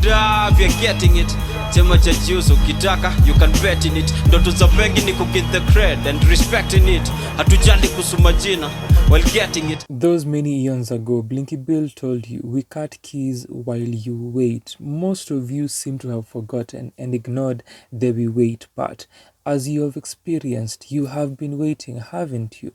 love, you're getting it. Chema cha juice ukitaka, you can bet in it. Ndoto za bengi ni kuget the cred and respecting it. Hatujali kusuma jina while getting it. Those many eons ago, Blinky Bill told you, we cut keys while you wait. Most of you seem to have forgotten and ignored the we wait part. As you have experienced, you have been waiting, haven't you?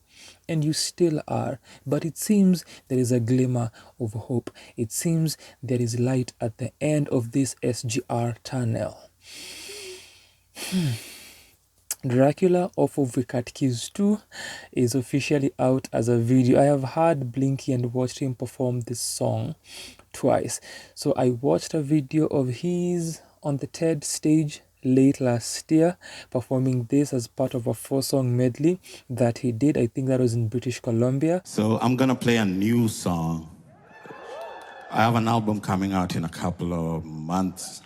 And you still are. But it seems there is a glimmer of hope. It seems there is light at the end of this SGR tunnel. Dracula off of We Cut Keys 2 is officially out as a video. I have heard Blinky and watched him perform this song twice. So I watched a video of his on the TED stage late last year performing this as part of a 4-song medley that he did. I think that was in British Columbia. So I'm gonna play a new song. I have an album coming out in a couple of months,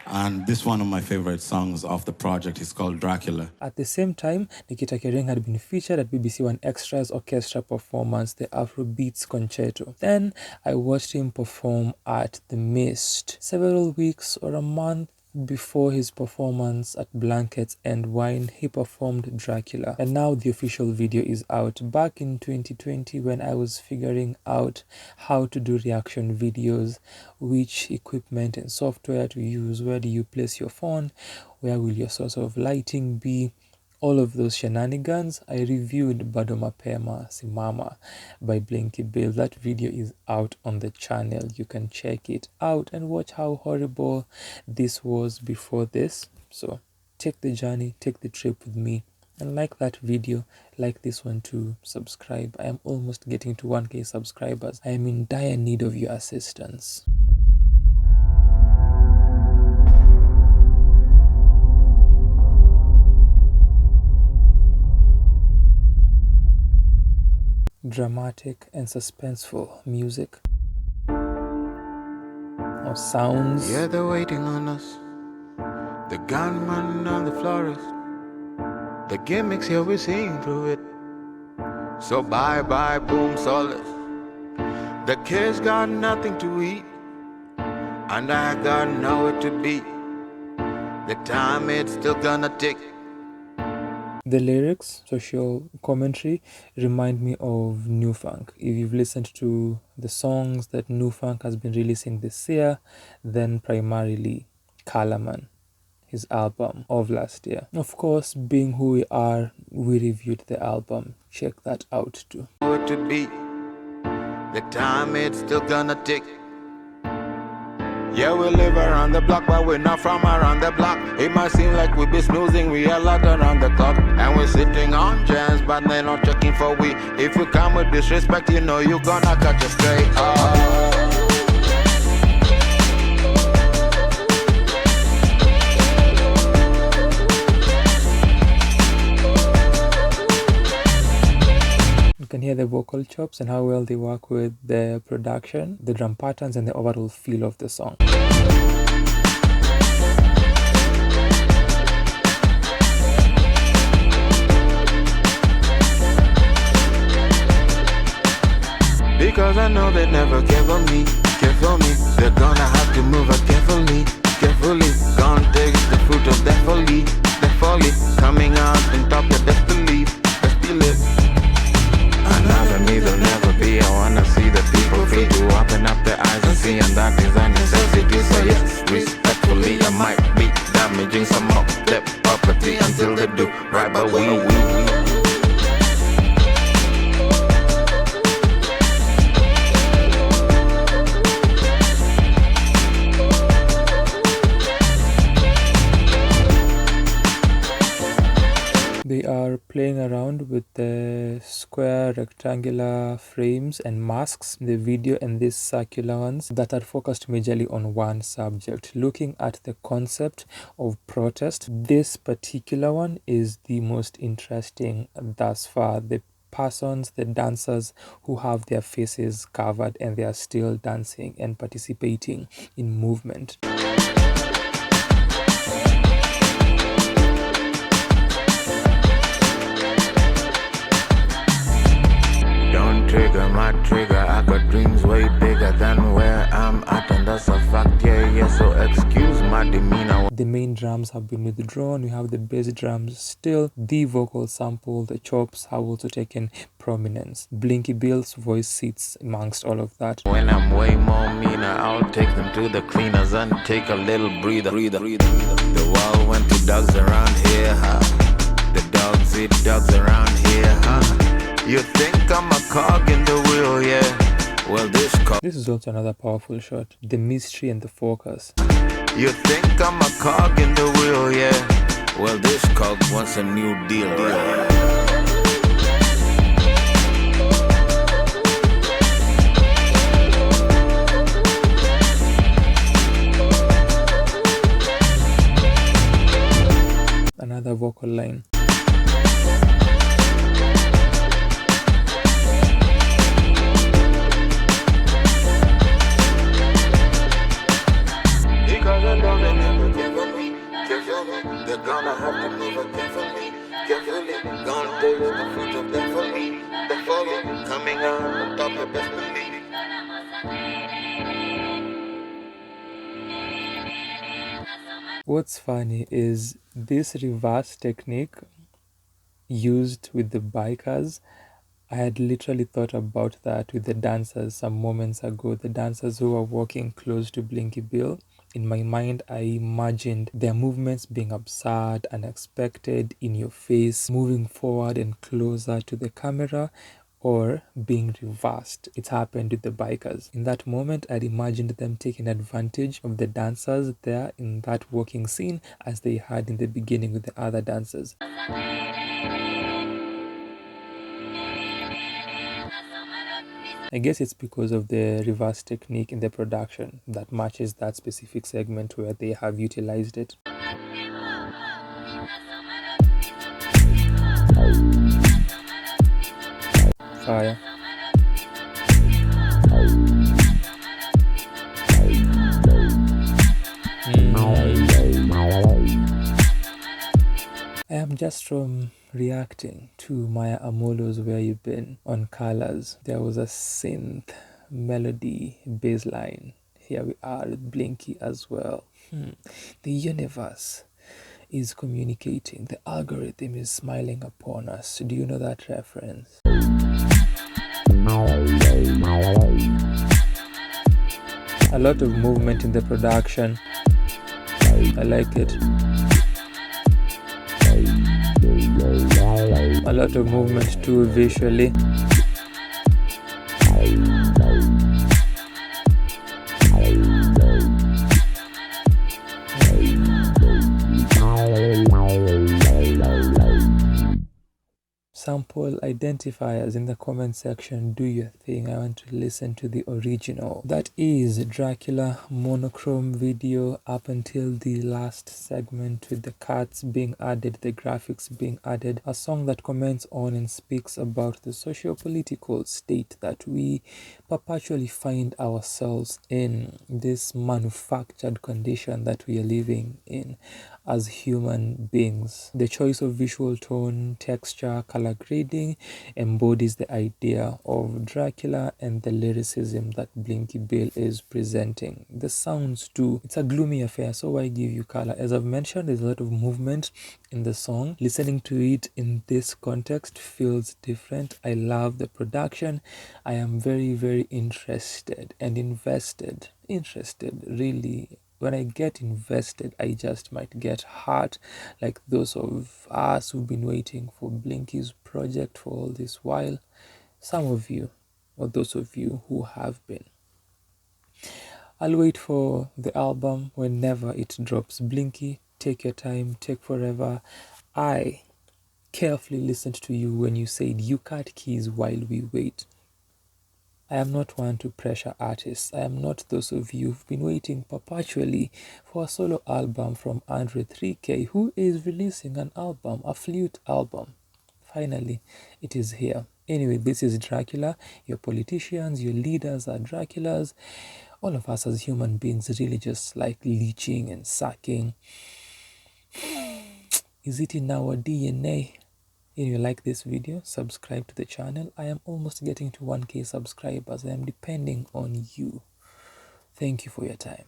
and this one of my favorite songs off the project is called Dracula. At the same time, Nikita Kering had been featured at BBC One Extra's orchestra performance, the Afrobeats Concerto. Then I watched him perform at The Mist several weeks or a month before his performance at Blankets and Wine. He performed Dracula, and now the official video is out. Back in 2020, when I was figuring out how to do reaction videos, which equipment and software to use, where do you place your phone, where will your source of lighting be, all of those shenanigans, I reviewed Bado Mapema Simama by Blinky Bill. That video is out on the channel. You can check it out and watch how horrible this was before this. So take the journey, take the trip with me, and like that video, like this one too, subscribe. I am almost getting to 1K subscribers. I am in dire need of your assistance. Dramatic and suspenseful music or sounds. Yeah, they're waiting on us. The gunman on the florist. The gimmicks here, we're seeing through it. So bye bye, boom, solace. The kids got nothing to eat, and I got nowhere to be. The time it's still gonna tick. The lyrics, social commentary, remind me of New Funk. If you've listened to the songs that New Funk has been releasing this year, then primarily Calaman, his album of last year. Of course, being who we are, we reviewed the album. Check that out too. To be. The time it's still gonna tick. Yeah, we live around the block, but we're not from around the block. It might seem like we be snoozing, we a lot around the clock. And we're sitting on gems, but they're not checking for we. If you come with disrespect, you know you gonna catch a stray. You can hear the vocal chops and how well they work with the production, the drum patterns, and the overall feel of the song. Because I know they never care for me, care for me. They're gonna have to move it carefully, carefully. Gonna take the fruit of their folly, coming out and top of best belief, best belief. Another me, there'll never be. I wanna see the people free to open up their eyes and see, and that is a necessity. So yes, respectfully, I might be damaging some of their property until they do right, but we. They are playing around with the square, rectangular frames and masks in the video, and these circular ones that are focused majorly on one subject. Looking at the concept of protest, this particular one is the most interesting thus far. The persons, the dancers who have their faces covered and they are still dancing and participating in movement. Trigger my trigger, I got dreams way bigger than where I'm at, and that's a fact, yeah, yeah, so excuse my demeanor. The main drums have been withdrawn. We have the bass drums still. The vocal sample, the chops have also taken prominence. Blinky Bill's voice sits amongst all of that. When I'm way more meaner, I'll take them to the cleaners and take a little breather. The world went to dogs around here, huh? The dogs eat dogs around here, huh? You think I'm a cog in the wheel, yeah? Well, This is also another powerful shot. The mystery and the focus. You think I'm a cog in the wheel, yeah? Well, this cog wants a new deal. Another vocal line. They're gonna have to move it carefully, Gonna taste the fruit of the folly, coming out on top of best believe. What's funny is this reverse technique used with the bikers. I had literally thought about that with the dancers some moments ago, the dancers who were walking close to Blinky Bill. In my mind, I imagined their movements being absurd, unexpected, in your face, moving forward and closer to the camera, or being reversed. It happened with the bikers. In that moment, I'd imagined them taking advantage of the dancers there in that walking scene as they had in the beginning with the other dancers. I guess it's because of the reverse technique in the production that matches that specific segment where they have utilized it. Fire. I am just from reacting to Maya Amolo's Where You Been on Colors. There was a synth melody bassline. Here we are with Blinky as well. The universe is communicating. The algorithm is smiling upon us. Do you know that reference? A lot of movement in the production. I like it. A lot of movement too visually. Sample identifiers in the comment section. Do your thing. I want to listen to the original. That is Dracula monochrome video up until the last segment with the cuts being added, the graphics being added. A song that comments on and speaks about the socio-political state that we perpetually find ourselves in, this manufactured condition that we are living in as human beings. The choice of visual tone, texture, color grading embodies the idea of Dracula and the lyricism that Blinky Bill is presenting. The sounds too, it's a gloomy affair, so why give you color? As I've mentioned, there's a lot of movement in the song. Listening to it in this context feels different. I love the production. I am very, very interested and invested. Really. When I get invested, I just might get hurt, like those of us who've been waiting for Blinky's project for all this while. Some of you, or those of you who have been. I'll wait for the album whenever it drops. Blinky, take your time, take forever. I carefully listened to you when you said you cut keys while we wait. I am not one to pressure artists. I am not those of you who've been waiting perpetually for a solo album from Andre 3K, who is releasing an album, a flute album. Finally, it is here. Anyway, this is Dracula. Your politicians, your leaders are Draculas. All of us as human beings really just like leeching and sucking. Is it in our DNA? If you like this video, subscribe to the channel. I am almost getting to 1K subscribers. I am depending on you. Thank you for your time.